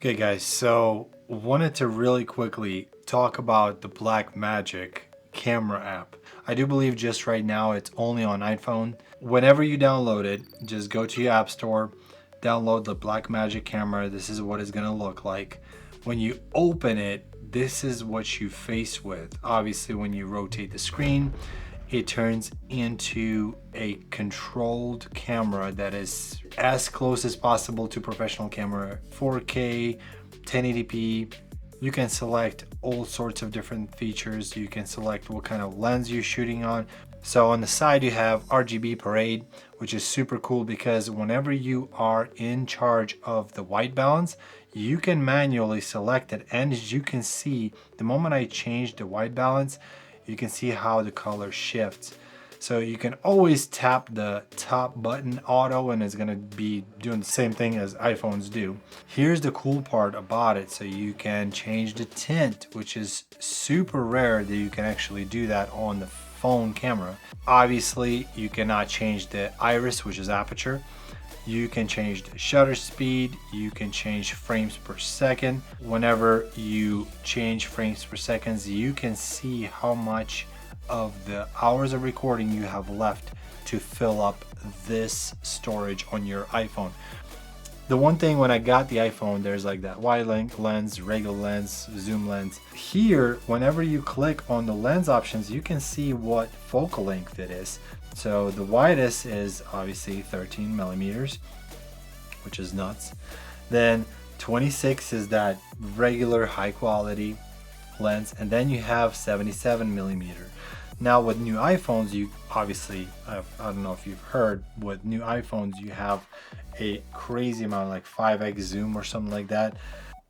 Okay guys, so wanted to really quickly talk about the Blackmagic camera app. I do believe just right now it's only on iPhone. Whenever you download it, just go to your app store, download the Blackmagic camera. This is what it's gonna look like. When you open it, this is what you face with. Obviously, when you rotate the screen, it turns into a controlled camera that is as close as possible to professional camera, 4K, 1080p. You can select all sorts of different features. You can select what kind of lens you're shooting on. So on the side you have RGB parade, which is super cool because whenever you are in charge of the white balance, you can manually select it. And as you can see, the moment I change the white balance, you can see how the color shifts. So you can always tap the top button auto and it's gonna be doing the same thing as iPhones do. Here's the cool part about it. So you can change the tint, which is super rare that you can actually do that on the phone camera. Obviously, you cannot change the iris, which is aperture. You can change the shutter speed, you can change frames per second. Whenever you change frames per second, you can see how much of the hours of recording you have left to fill up this storage on your iPhone. The one thing when I got the iPhone, there's like that wide lens, regular lens, zoom lens. Here, whenever you click on the lens options, you can see what focal length it is. So the widest is obviously 13 millimeters, which is nuts. Then 26 is that regular high quality lens. And then you have 77 millimeter. Now with new iPhones, you obviously, I don't know if you've heard, with new iPhones, you have a crazy amount, like 5x zoom or something like that.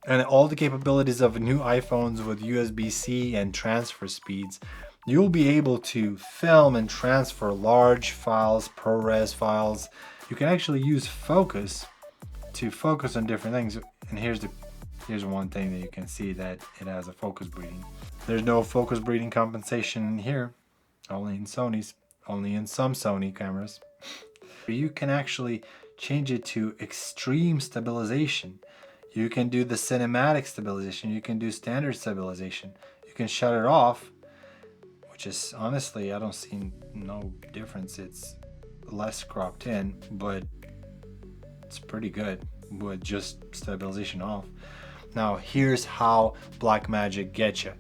And all the capabilities of new iPhones with USB-C and transfer speeds, you'll be able to film and transfer large files, ProRes files. You can actually use focus to focus on different things. And here's one thing that you can see, that it has a focus breeding. There's no focus breeding compensation in here, only in Sony's, only in some Sony cameras. You can actually change it to extreme stabilization. You can do the cinematic stabilization. You can do standard stabilization. You can shut it off, which is honestly, I don't see no difference. It's less cropped in, but it's pretty good with just stabilization off. Now here's how Blackmagic gets you.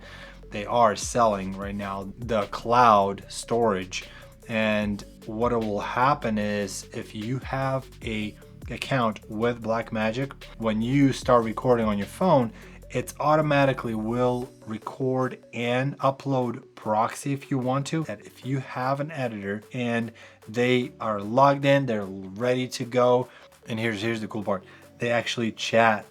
They are selling right now the cloud storage, and what will happen is if you have a account with Blackmagic, when you start recording on your phone, it automatically will record and upload proxy if you want to. That if you have an editor and they are logged in, they're ready to go. And here's the cool part. They actually chat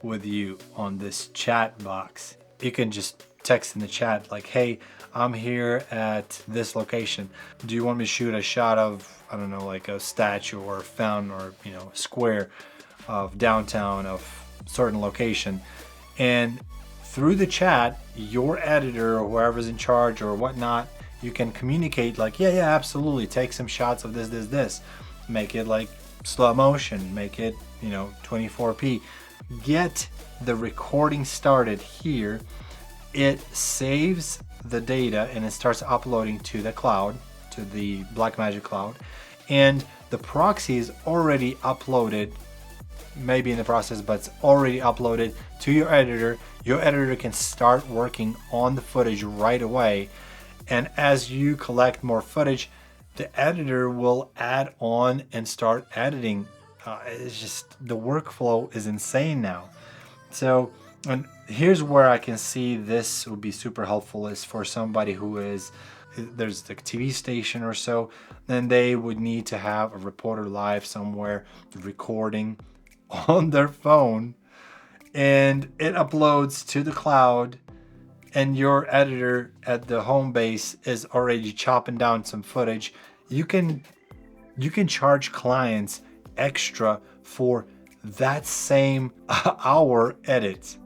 with you on this chat box. You can just text in the chat like, hey, I'm here at this location. Do you want me to shoot a shot of, I don't know, like a statue or a fountain or, square of downtown of certain location? And through the chat, your editor or whoever's in charge or whatnot, you can communicate like, yeah, absolutely. Take some shots of this. Make it like slow motion, make it, 24p. Get the recording started here. It saves the data and it starts uploading to the cloud, to the Blackmagic cloud. And the proxy is already uploaded, maybe in the process, but it's already uploaded to your editor. Your editor can start working on the footage right away. And as you collect more footage, the editor will add on and start editing. It's just, the workflow is insane now. So, and here's where I can see this would be super helpful is for somebody who is, there's the TV station or so, then they would need to have a reporter live somewhere recording on their phone, and it uploads to the cloud, and your editor at the home base is already chopping down some footage. You can charge clients extra for that same hour edit.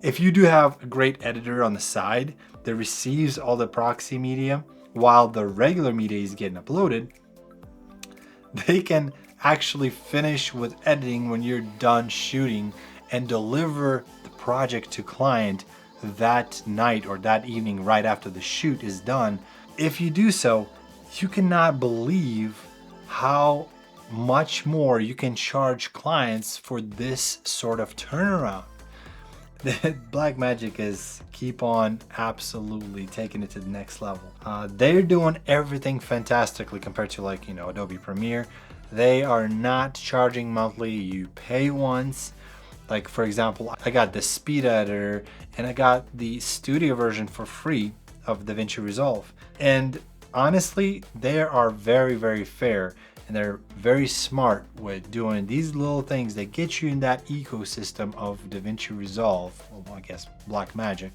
If you do have a great editor on the side that receives all the proxy media while the regular media is getting uploaded, they can actually finish with editing when you're done shooting and deliver the project to client that night or that evening right after the shoot is done. If you do so, you cannot believe how much more you can charge clients for this sort of turnaround. Blackmagic is keep on absolutely taking it to the next level. They're doing everything fantastically compared to like, Adobe Premiere. They are not charging monthly. You pay once. Like for example, I got the speed editor and I got the studio version for free of DaVinci Resolve. And honestly, they are very, very fair. And they're very smart with doing these little things that get you in that ecosystem of DaVinci Resolve, well, I guess Blackmagic.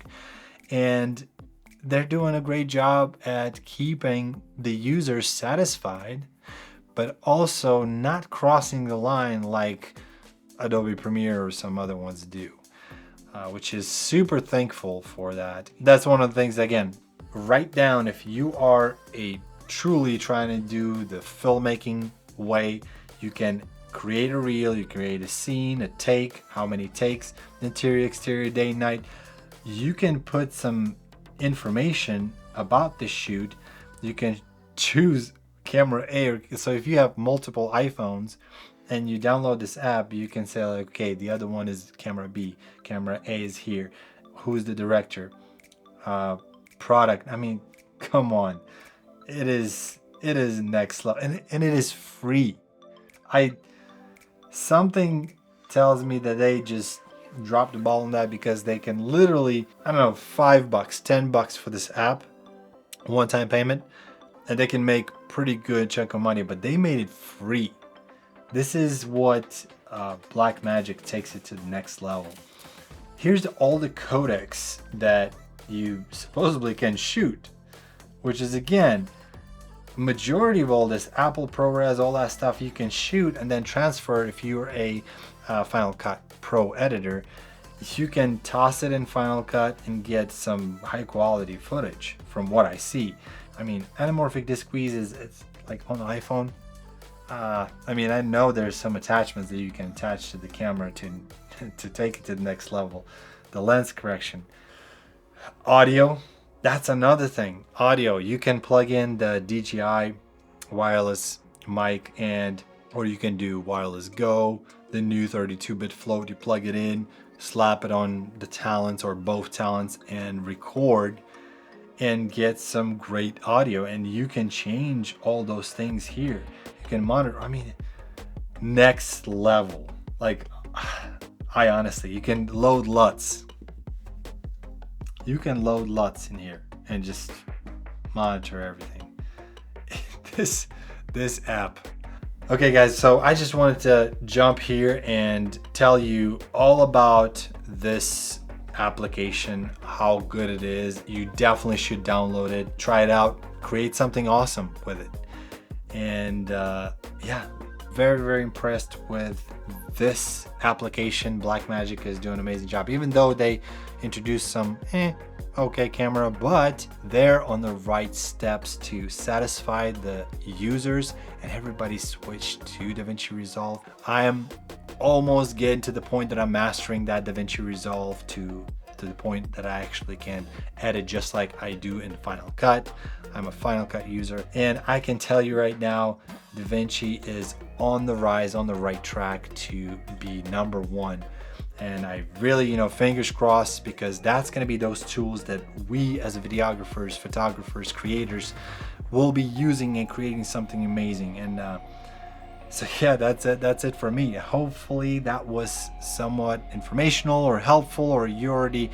And they're doing a great job at keeping the users satisfied, but also not crossing the line like Adobe Premiere or some other ones do, which is super thankful for that. That's one of the things, again, write down if you are truly trying to do the filmmaking way. You can create a reel, you create a scene, a take, how many takes, interior, exterior, day, night. You can put some information about the shoot. You can choose camera A, so if you have multiple iPhones and you download this app, you can say like, okay, the other one is camera B, camera A is here, who's the director, product. I mean, come on. It is next level, and it is free. Something tells me that they just dropped the ball on that, because they can literally, I don't know, $5, $10 for this app, one-time payment, and they can make pretty good chunk of money, but they made it free. This is what Blackmagic takes it to the next level. Here's all the codecs that you supposedly can shoot, which is, again, majority of all this Apple ProRes, all that stuff you can shoot and then transfer. If you're a Final Cut Pro editor, you can toss it in Final Cut and get some high quality footage from what I see. I mean, anamorphic disc squeeze it's like on the iPhone. I mean, I know there's some attachments that you can attach to the camera to take it to the next level. The lens correction. Audio, that's another thing. Audio, you can plug in the DJI wireless mic, or you can do wireless go, the new 32-bit float. You plug it in, slap it on the talents or both talents, and record and get some great audio. And you can change all those things here. You can monitor. I mean, next level. Like, I honestly, you can load LUTs. You can load LUTs in here and just monitor everything. This app. Okay guys, so I just wanted to jump here and tell you all about this application, how good it is. You definitely should download it, try it out, create something awesome with it. And yeah, very, very impressed with this application. Blackmagic is doing an amazing job, even though they introduced some okay camera, but they're on the right steps to satisfy the users, and everybody switched to DaVinci Resolve. I am almost getting to the point that I'm mastering that DaVinci Resolve to the point that I actually can edit just like I do in Final Cut. I'm a Final Cut user, and I can tell you right now, DaVinci is on the rise, on the right track to be #1. And I really, fingers crossed, because that's going to be those tools that we as videographers, photographers, creators will be using and creating something amazing. And so yeah, that's it for me. Hopefully that was somewhat informational or helpful, or you already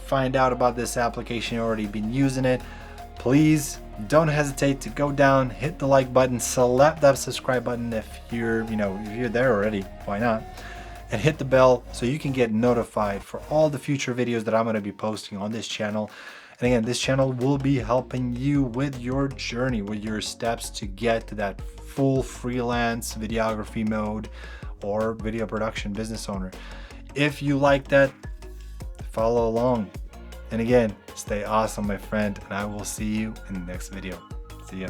find out about this application, you already been using it. Please don't hesitate to go down, hit the like button, slap that subscribe button if you're there already, why not? And hit the bell so you can get notified for all the future videos that I'm going to be posting on this channel. And again, this channel will be helping you with your journey, with your steps to get to that full freelance videography mode or video production business owner. If you like that, follow along. And again, stay awesome, my friend, and I will see you in the next video. See ya.